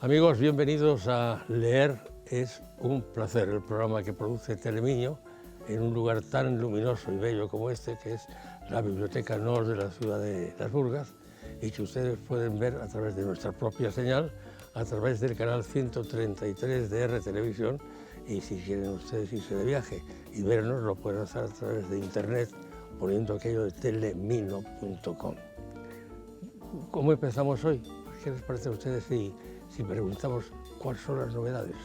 Amigos, bienvenidos a Leer es un placer, el programa que produce Telemiño en un lugar tan luminoso y bello como este, que es la Biblioteca Nord de la ciudad de Las Burgas, y que ustedes pueden ver a través de nuestra propia señal, a través del canal 133 de R Televisión, y si quieren ustedes irse de viaje y vernos, lo pueden hacer a través de internet poniendo aquello de telemino.com. ¿Cómo empezamos hoy? ¿Qué les parece a ustedes si preguntamos cuáles son las novedades?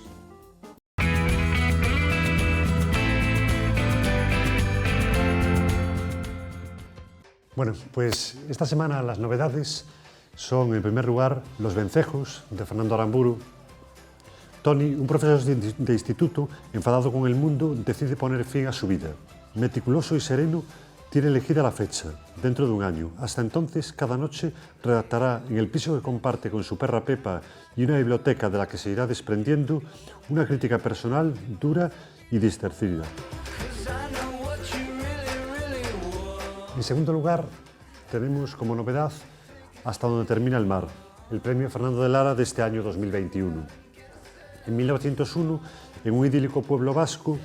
Bueno, pues esta semana las novedades son, en primer lugar, Los vencejos, de Fernando Aramburu. Tony, un profesor de instituto, enfadado con el mundo, decide poner fin a su vida. Meticuloso y sereno, tiene elegida la fecha, dentro de un año. Hasta entonces, cada noche redactará en el piso que comparte con su perra Pepa y una biblioteca de la que se irá desprendiendo una crítica personal, dura y discercida. En segundo lugar, tenemos como novedad Hasta donde termina el mar, el premio Fernando de Lara de este año 2021. En 1901, en un idílico pueblo vasco,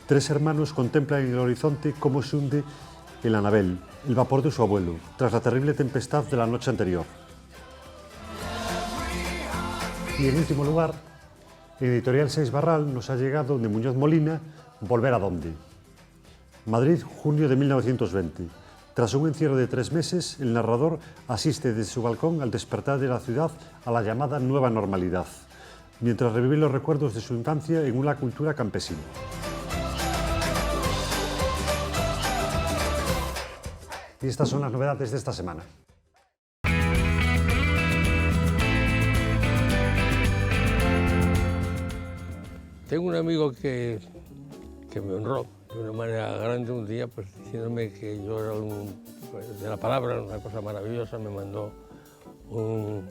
tres hermanos contemplan en el horizonte cómo se hunde el Anabel, el vapor de su abuelo, tras la terrible tempestad de la noche anterior. Y en último lugar, en Editorial Seis Barral nos ha llegado de Muñoz Molina, Volver a dónde. Madrid, junio de 1920. Tras un encierro de 3 meses, el narrador asiste desde su balcón al despertar de la ciudad a la llamada nueva normalidad, mientras revive los recuerdos de su infancia en una cultura campesina. Y estas son las novedades de esta semana. Tengo un amigo que me honró de una manera grande un día, pues diciéndome que yo era de la palabra, una cosa maravillosa. Me mandó uno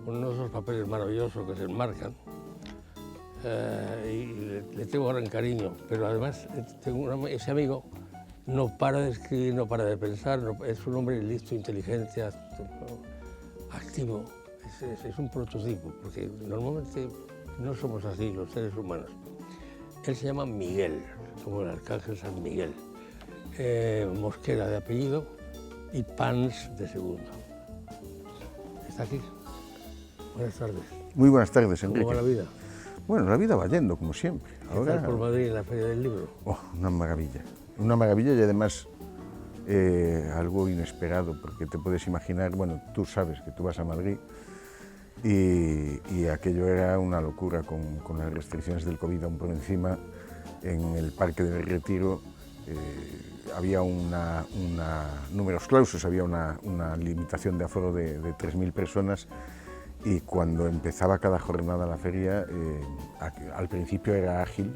de esos papeles maravillosos que se enmarcan, y le tengo gran cariño, pero además ese amigo no para de escribir, no para de pensar, es un hombre listo, inteligente, activo, es un prototipo, porque normalmente no somos así los seres humanos. Él se llama Miguel, como el arcángel San Miguel, Mosquera de apellido y Pans de segundo. ¿Está aquí? Buenas tardes. Muy buenas tardes, Enrique. ¿Cómo va la vida? Bueno, la vida va yendo, como siempre. Ahora por Madrid en la Feria del Libro. Oh, una maravilla y además algo inesperado, porque te puedes imaginar, bueno, tú sabes que tú vas a Madrid y aquello era una locura con las restricciones del COVID aún por encima. En el Parque del Retiro había números clausos, había una limitación de aforo de 3.000 personas, y cuando empezaba cada jornada la feria, al principio era ágil,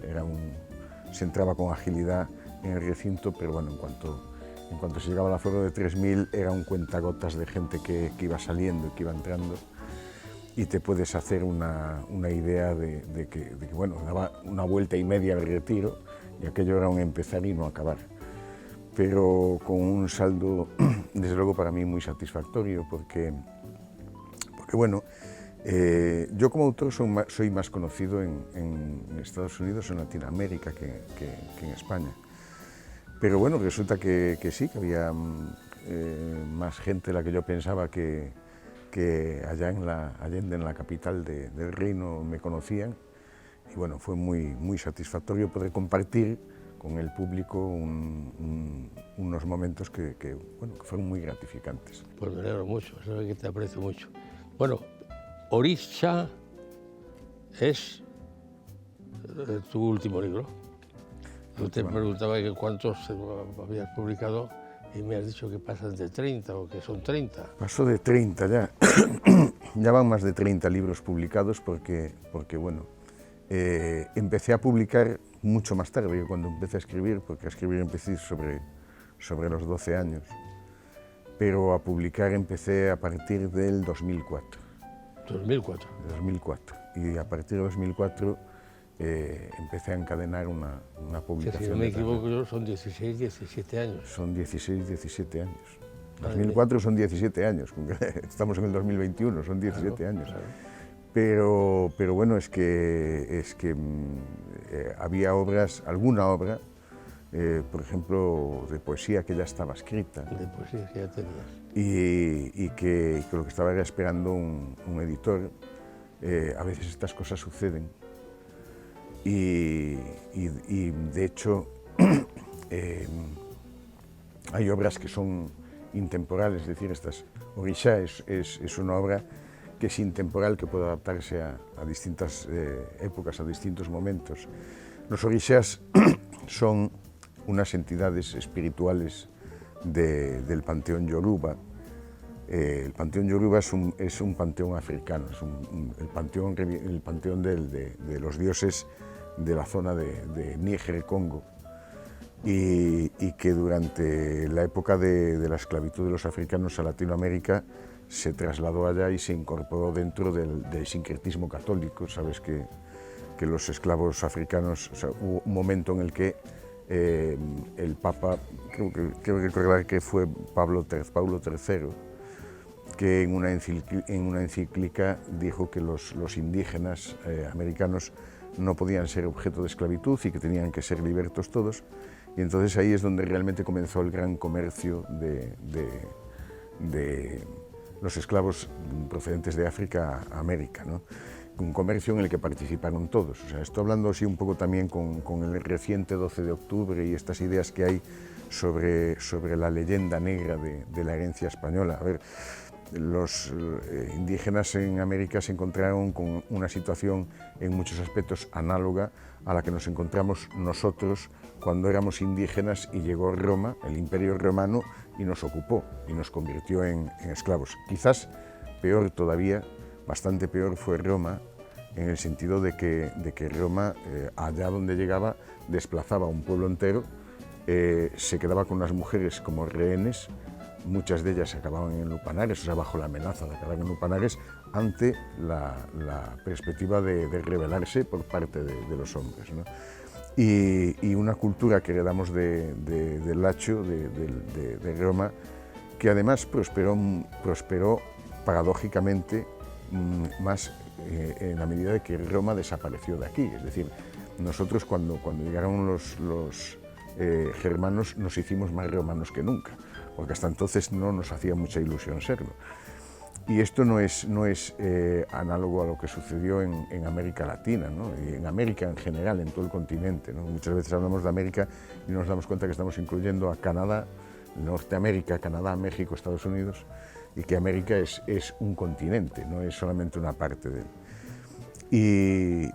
se entraba con agilidad en el recinto, pero bueno, en cuanto se llegaba al aforo de 3.000 era un cuentagotas de gente que iba saliendo y que iba entrando, y te puedes hacer una idea de que bueno, daba una vuelta y media al Retiro, y aquello era un empezar y no acabar. Pero con un saldo, desde luego para mí muy satisfactorio, porque bueno, yo como autor soy más conocido en Estados Unidos o en Latinoamérica que en España. Pero bueno, resulta que sí, que había más gente de la que yo pensaba que allá en la capital del reino me conocían, y bueno, fue muy satisfactorio poder compartir con el público unos momentos que fueron muy gratificantes. Pues me alegro mucho, sabes que te aprecio mucho. Bueno, Orisha es tu último libro. Yo te preguntaba que cuántos habías publicado y me has dicho que pasan de 30 o que son 30. Pasó de 30 ya. Ya van más de 30 libros publicados porque bueno, empecé a publicar mucho más tarde que cuando empecé a escribir, porque a escribir empecé sobre los 12 años, pero a publicar empecé a partir del 2004. 2004. 2004. Y a partir de 2004 empecé a encadenar una publicación. Que si no me equivoco yo son 16, 17 años. Son 16, 17 años. 2004 son 17 años, estamos en el 2021, son 17 años. Claro. Pero bueno, es que había obras, alguna obra, por ejemplo, de poesía que ya estaba escrita. De poesía que ya tenías. Y que lo que estaba era esperando un editor. A veces estas cosas suceden. Y de hecho, hay obras que son intemporales, es decir, Orixá es una obra que es intemporal, que puede adaptarse a distintas épocas, a distintos momentos. Los orixás son unas entidades espirituales del panteón yoruba. El panteón yoruba es un panteón africano, es el panteón de los dioses de la zona de Níger, Congo, y que durante la época de la esclavitud de los africanos a Latinoamérica se trasladó allá y se incorporó dentro del sincretismo católico. Sabes que los esclavos africanos, o sea, hubo un momento en el que el Papa, creo recordar que fue Pablo III, que en una encíclica dijo que los indígenas americanos no podían ser objeto de esclavitud y que tenían que ser libertos todos. Y entonces ahí es donde realmente comenzó el gran comercio de los esclavos procedentes de África a América, ¿no? Un comercio en el que participaron todos. O sea, estoy hablando así un poco también con el reciente 12 de octubre y estas ideas que hay sobre la leyenda negra de la herencia española. A ver, los indígenas en América se encontraron con una situación en muchos aspectos análoga a la que nos encontramos nosotros cuando éramos indígenas y llegó Roma, el Imperio Romano, y nos ocupó y nos convirtió en esclavos. Quizás peor todavía, bastante peor fue Roma, en el sentido de que Roma, allá donde llegaba, desplazaba a un pueblo entero, se quedaba con las mujeres como rehenes. Muchas de ellas acababan en lupanares, o sea, bajo la amenaza de acabar en lupanares, ante la perspectiva de rebelarse por parte de los hombres, ¿no? Y una cultura que heredamos del Lacio, de Roma, que además prosperó paradójicamente más en la medida de que Roma desapareció de aquí. Es decir, nosotros cuando llegaron los germanos nos hicimos más romanos que nunca, porque hasta entonces no nos hacía mucha ilusión serlo. Y esto no es análogo a lo que sucedió en América Latina, ¿no? Y en América en general, en todo el continente, ¿no? Muchas veces hablamos de América y nos damos cuenta que estamos incluyendo a Canadá, Norteamérica, Canadá, México, Estados Unidos, y que América es un continente, no es solamente una parte de él.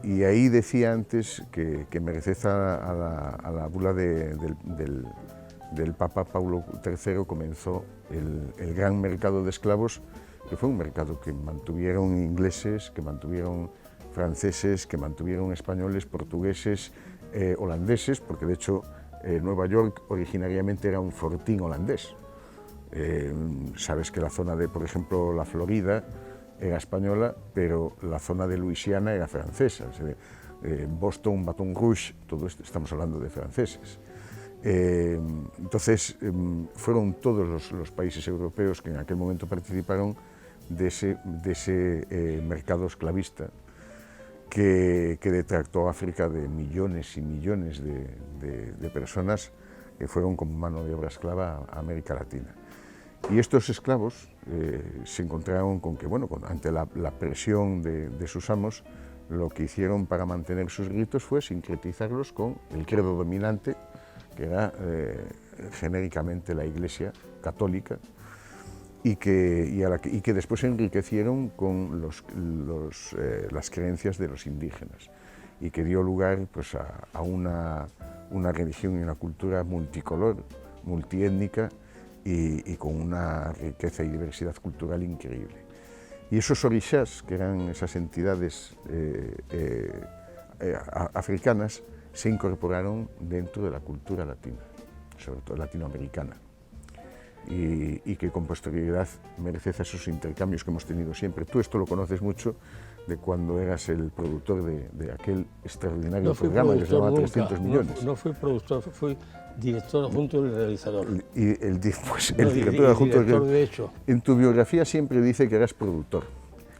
Y ahí decía antes que merced a la bula del Papa Paulo III comenzó el gran mercado de esclavos, que fue un mercado que mantuvieron ingleses, que mantuvieron franceses, que mantuvieron españoles, portugueses, holandeses, porque de hecho Nueva York originariamente era un fortín holandés. Sabes que la zona de, por ejemplo, la Florida era española, pero la zona de Luisiana era francesa. Boston, Baton Rouge, todo esto, estamos hablando de franceses. Entonces, fueron todos los países europeos que en aquel momento participaron de ese mercado esclavista que detractó a África de millones y millones de personas que fueron como mano de obra esclava a América Latina. Y estos esclavos se encontraron con que, bueno, ante la presión de sus amos, lo que hicieron para mantener sus ritos fue sincretizarlos con el credo dominante, que era genéricamente la Iglesia católica, y que después enriquecieron con las creencias de los indígenas, y que dio lugar pues, a una religión y una cultura multicolor, multiétnica, y con una riqueza y diversidad cultural increíble. Y esos orixás, que eran esas entidades africanas, se incorporaron dentro de la cultura latina, sobre todo latinoamericana. y que con posterioridad merece esos intercambios que hemos tenido siempre. Tú esto lo conoces mucho de cuando eras el productor de aquel extraordinario programa que se llamaba 300 millones. No fui productor, fui director adjunto del realizador. Y el director adjunto de hecho. En tu biografía siempre dice que eras productor.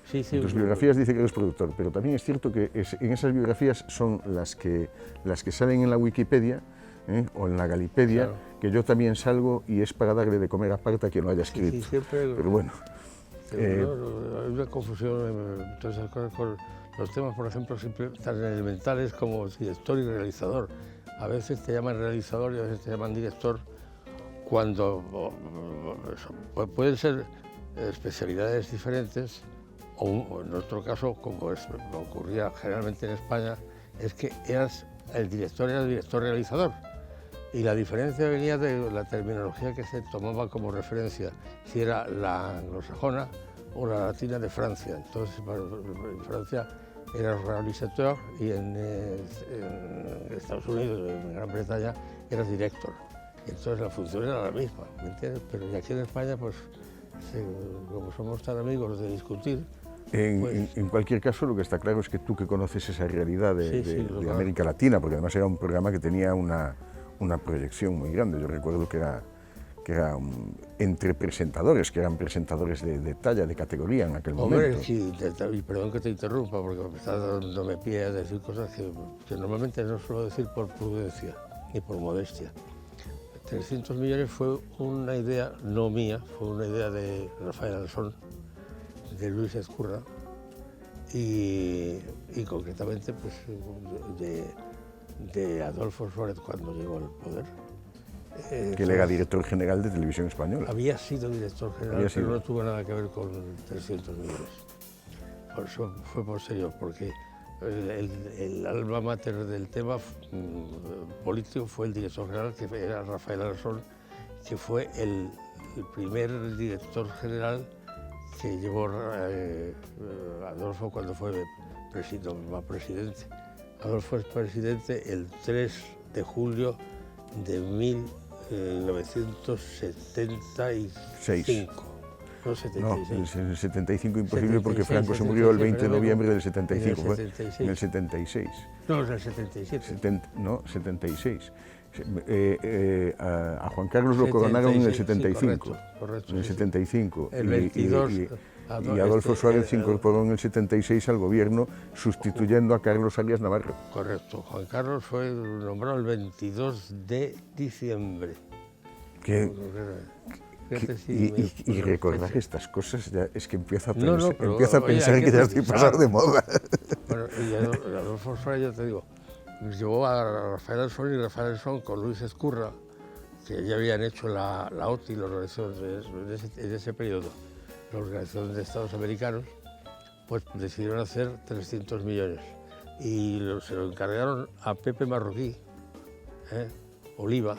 Sí, sí, en tus biografías dice que eres productor, pero también es cierto que en esas biografías son las que salen en la Wikipedia, o en la Galipedia, claro, que yo también salgo y es para darle de comer aparte a quien lo haya escrito. Sí, siempre, pero bueno. Hay una confusión en todas esas cosas con los temas, por ejemplo, siempre tan elementales como director y realizador. A veces te llaman realizador y a veces te llaman director, cuando pueden ser especialidades diferentes, o en otro caso, como ocurría generalmente en España, es que eras el director realizador. Y la diferencia venía de la terminología que se tomaba como referencia, si era la anglosajona o la latina de Francia. Entonces, en Francia era realizateur y en Estados Unidos, en Gran Bretaña, eras director. Y entonces la función era la misma, ¿me entiendes? Pero y aquí en España, pues, como somos tan amigos de discutir, en cualquier caso, lo que está claro es que tú que conoces esa realidad de América Latina, porque además era un programa que tenía una proyección muy grande. Yo recuerdo que era entre presentadores, que eran presentadores de talla, de categoría en aquel momento. Sí, y perdón que te interrumpa, porque me está dándome pie a decir cosas que normalmente no suelo decir por prudencia ni por modestia. 300 millones fue una idea no mía, fue una idea de Rafael Alsón, de Luis Ezcurra y concretamente pues, de Adolfo Suárez cuando llegó al poder. Que él era director general de Televisión Española. Había sido director general, pero no tuvo nada que ver con 300 millones. Por eso fue posterior, porque el alma mater del tema político fue el director general, que era Rafael Alsón, que fue el primer director general que llevó Adolfo cuando fue presidente. Adolfo es presidente el 3 de julio de 1975. No, 76. No, el 75 imposible porque Franco se murió el 20 de noviembre del 75, fue en el 76. No, en el 77. No, 76. A Juan Carlos lo coronaron en el 75. Correcto, en el 75. El 22. Y Adolfo Suárez se incorporó en el 76 al gobierno, sustituyendo a Carlos Arias Navarro. Correcto. Juan Carlos fue nombrado el 22 de diciembre. Y recordar estas cosas ya es que empiezo a pensar que ya estoy pasado de moda. Bueno, y Adolfo Suárez, ya te digo, llevó a Rafael Alsón y Rafael Alsón con Luis Ezcurra, que ya habían hecho la OTI, la organización en ese periodo, la Organización de Estados Americanos, pues decidieron hacer 300 millones. Y se lo encargaron a Pepe Marroquí, Oliva,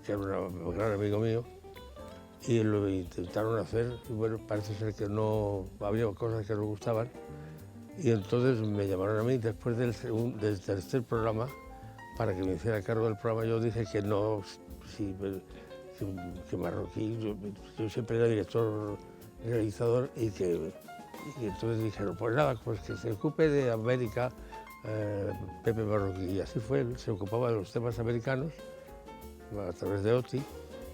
que era un gran amigo mío, y lo intentaron hacer, y bueno, parece ser que no, había cosas que no gustaban, y entonces me llamaron a mí después del tercer programa para que me hiciera cargo del programa. Yo dije que no, que Marroquí, yo siempre era director realizador y entonces dijeron, pues nada, pues que se ocupe de América Pepe Marroquí, y así fue, él se ocupaba de los temas americanos a través de OTI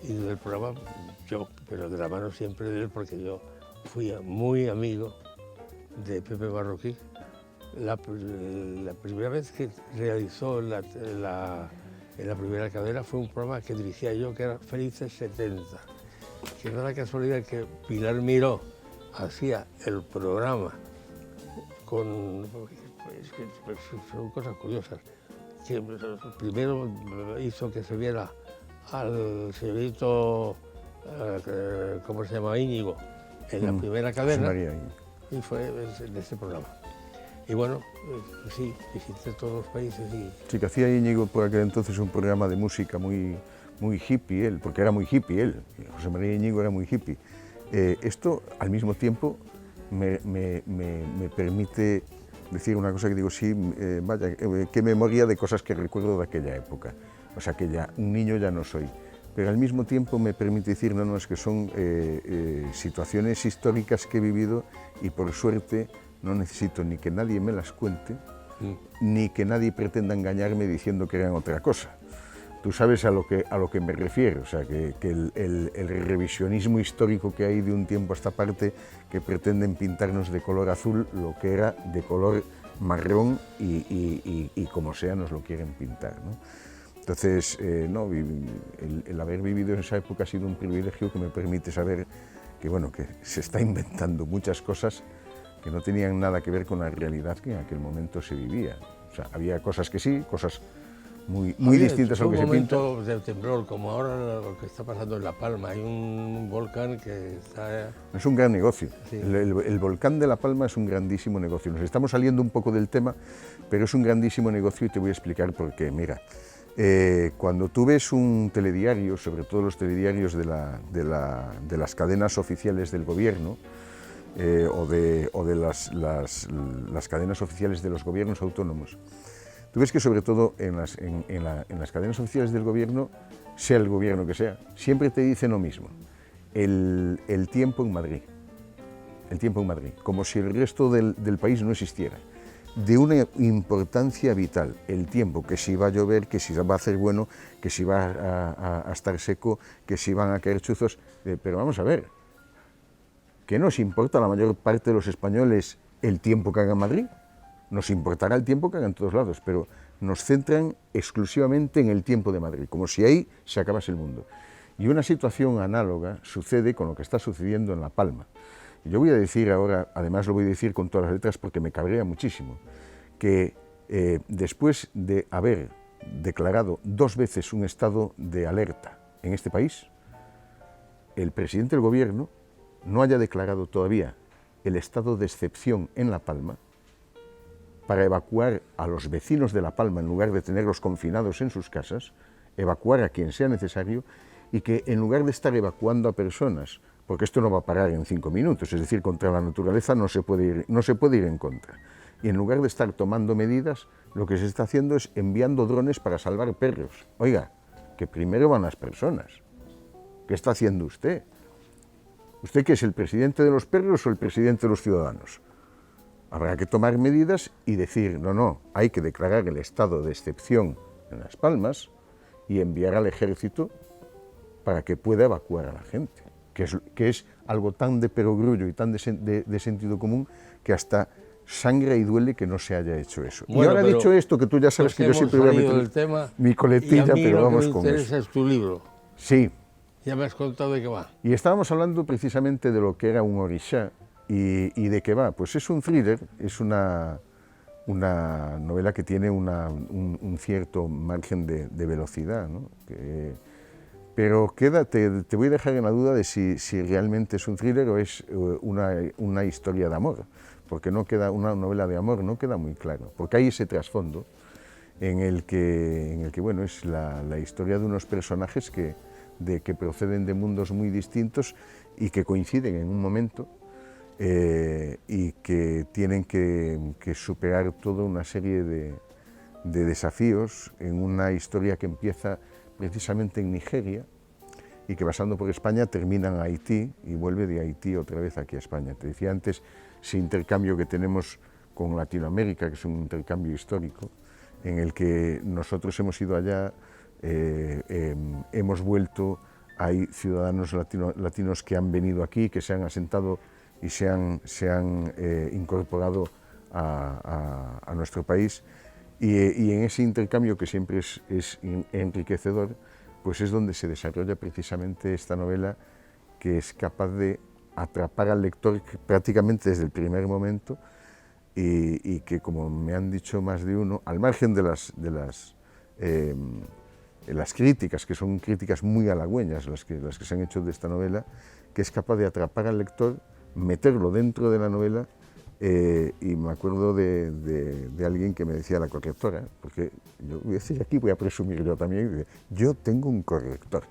y del programa yo, pero de la mano siempre de él, porque yo fui muy amigo de Pepe Marroquí. La primera vez que realizó en la primera cadena fue un programa que dirigía yo, que era Felices 70, que da la casualidad que Pilar Miró hacía el programa con... son cosas curiosas, que primero hizo que se viera al señorito, ¿cómo se llama?, Íñigo, en la primera cadena, y fue en ese programa. Y bueno, sí, visité todos los países y... Sí, que hacía Íñigo por aquel entonces un programa de música muy hippie él, porque era muy hippie él, José María Íñigo era muy hippie. Esto, al mismo tiempo, me permite decir una cosa que digo, sí, vaya, qué memoria de cosas que recuerdo de aquella época. O sea, que ya un niño ya no soy, pero al mismo tiempo me permite decir, no, es que son situaciones históricas que he vivido y por suerte no necesito ni que nadie me las cuente, ni que nadie pretenda engañarme diciendo que eran otra cosa. Tú sabes a lo que me refiero, o sea, que el revisionismo histórico que hay de un tiempo a esta parte, que pretenden pintarnos de color azul lo que era de color marrón y como sea nos lo quieren pintar, ¿no? Entonces, el haber vivido en esa época ha sido un privilegio que me permite saber que, bueno, que se está inventando muchas cosas que no tenían nada que ver con la realidad que en aquel momento se vivía. O sea, había cosas que sí, cosas muy distintas a lo que se pinta. Un momento de temblor, como ahora lo que está pasando en La Palma, hay un volcán que está... Es un gran negocio. Sí. El volcán de La Palma es un grandísimo negocio. Nos estamos saliendo un poco del tema, pero es un grandísimo negocio y te voy a explicar por qué. Mira, cuando tú ves un telediario, sobre todo los telediarios de las cadenas oficiales del gobierno, o de las cadenas oficiales de los gobiernos autónomos, tú ves que sobre todo en las cadenas oficiales del gobierno, sea el gobierno que sea, siempre te dicen lo mismo, el tiempo en Madrid, como si el resto del país no existiera. De una importancia vital, el tiempo, que si va a llover, que si va a hacer bueno, que si va a estar seco, que si van a caer chuzos, pero vamos a ver, ¿qué nos importa a la mayor parte de los españoles el tiempo que haga en Madrid? Nos importará el tiempo que haga en todos lados, pero nos centran exclusivamente en el tiempo de Madrid, como si ahí se acabase el mundo. Y una situación análoga sucede con lo que está sucediendo en La Palma. Yo voy a decir ahora, además lo voy a decir con todas las letras porque me cabrea muchísimo, que después de haber declarado 2 veces un estado de alerta en este país, el presidente del gobierno no haya declarado todavía el estado de excepción en La Palma para evacuar a los vecinos de La Palma en lugar de tenerlos confinados en sus casas, evacuar a quien sea necesario y que en lugar de estar evacuando a personas, porque esto no va a parar en 5 minutos, es decir, contra la naturaleza no se puede ir en contra, y en lugar de estar tomando medidas, lo que se está haciendo es enviando drones para salvar perros. Oiga, que primero van las personas. ¿Qué está haciendo usted? ¿Usted qué es, el presidente de los perros o el presidente de los ciudadanos? Habrá que tomar medidas y decir, no, hay que declarar el estado de excepción en Las Palmas y enviar al ejército para que pueda evacuar a la gente, que es algo tan de perogrullo y tan de sentido común que hasta sangra y duele que no se haya hecho eso. Bueno, y ahora dicho esto, que tú ya sabes que yo siempre voy a meter mi coletilla, pero vamos con eso. Y a mí lo que me interesa es tu libro. Sí. Ya me has contado de qué va. Y estábamos hablando precisamente de lo que era un orixá y de qué va. Pues es un thriller, es una novela que tiene un cierto margen de velocidad, ¿no? Pero te voy a dejar en la duda de si realmente es un thriller o es una historia de amor, porque no queda una novela de amor, no queda muy claro, porque hay ese trasfondo en el que bueno, es la historia de unos personajes que proceden de mundos muy distintos y que coinciden en un momento y que tienen que superar toda una serie de desafíos en una historia que empieza precisamente en Nigeria y que pasando por España termina en Haití y vuelve de Haití otra vez aquí a España. Te decía antes ese intercambio que tenemos con Latinoamérica, que es un intercambio histórico, en el que nosotros hemos ido allá, hemos vuelto, hay ciudadanos latinos que han venido aquí, que se han asentado y se han incorporado a nuestro país, y en ese intercambio que siempre es enriquecedor, pues es donde se desarrolla precisamente esta novela, que es capaz de atrapar al lector prácticamente desde el primer momento y que, como me han dicho más de uno, al margen de las críticas, que son críticas muy halagüeñas las que se han hecho de esta novela, que es capaz de atrapar al lector, meterlo dentro de la novela. Y me acuerdo de alguien que me decía, la correctora, porque yo voy a decir aquí, voy a presumir yo también, yo tengo un corrector.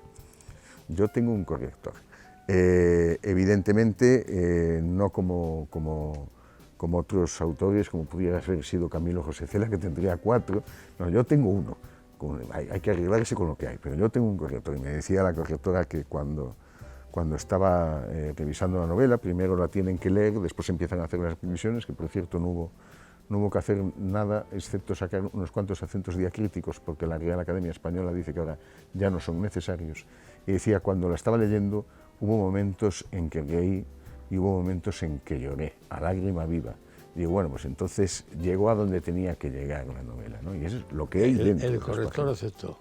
Evidentemente, no como otros autores, como pudiera haber sido Camilo José Cela, que tendría 4, no, yo tengo uno, hay que arreglarse con lo que hay. Pero yo tengo un corrector y me decía la correctora que cuando estaba revisando la novela, primero la tienen que leer, después empiezan a hacer las revisiones, que por cierto no hubo que hacer nada excepto sacar unos cuantos acentos diacríticos, porque la Real Academia Española dice que ahora ya no son necesarios. Y decía, cuando la estaba leyendo, hubo momentos en que reí y hubo momentos en que lloré, a lágrima viva. Y digo, bueno, pues entonces llegó a donde tenía que llegar la novela, ¿no? Y eso es lo que hay dentro. El corrector aceptó.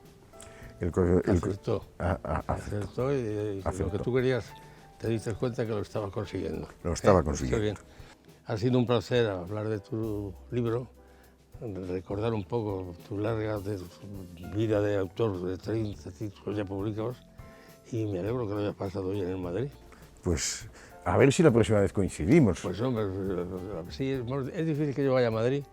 Acertó y lo que tú querías, te diste cuenta que lo estaba consiguiendo. Lo estaba consiguiendo. Bien. Ha sido un placer hablar de tu libro, recordar un poco tu larga vida de autor de 30 títulos ya publicados, y me alegro que lo hayas pasado bien en Madrid. Pues a ver si la próxima vez coincidimos. Pues hombre, sí, es difícil que yo vaya a Madrid.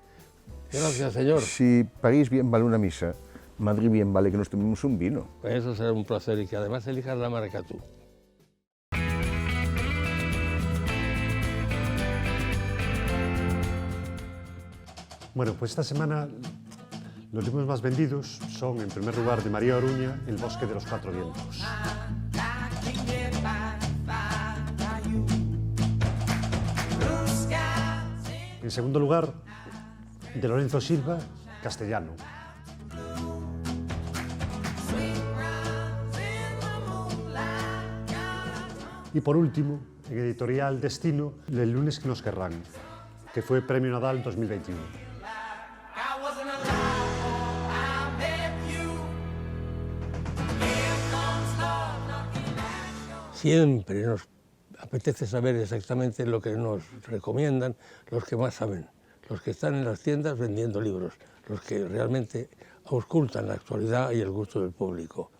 Gracias, señor. Si París bien vale una misa, Madrid bien vale que nos tomemos un vino. Pues eso será un placer, y que además elijas la marca tú. Bueno, pues esta semana los libros más vendidos son, en primer lugar, de María Oruña, El bosque de los cuatro vientos. En segundo lugar, de Lorenzo Silva, Castellano. Y por último, en editorial Destino, El lunes que nos querrán, que fue Premio Nadal 2021. Siempre nos apetece saber exactamente lo que nos recomiendan los que más saben, los que están en las tiendas vendiendo libros, los que realmente auscultan la actualidad y el gusto del público.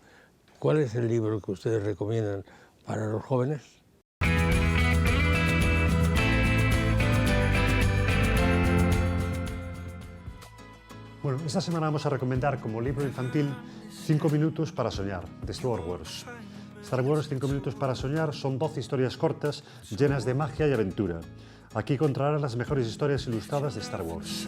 ¿Cuál es el libro que ustedes recomiendan para los jóvenes? Bueno, esta semana vamos a recomendar como libro infantil 5 minutos para soñar, de Star Wars. Star Wars 5 minutos para soñar son 12 historias cortas llenas de magia y aventura. Aquí encontrarás las mejores historias ilustradas de Star Wars.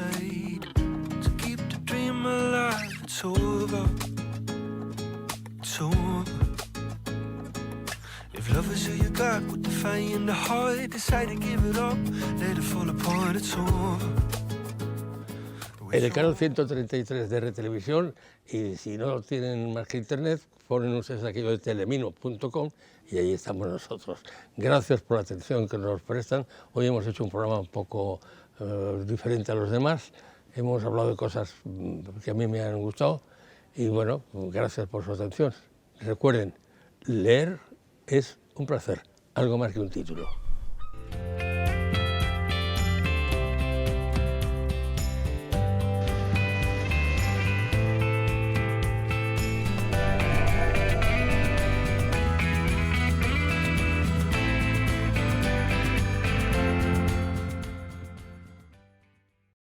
En el canal 133 de RTelevisión, y si no tienen más que internet, ponen ustedes aquello de telemino.com y ahí estamos nosotros. Gracias por la atención que nos prestan. Hoy hemos hecho un programa un poco diferente a los demás. Hemos hablado de cosas que a mí me han gustado y bueno, gracias por su atención. Recuerden, leer es un placer, algo más que un título.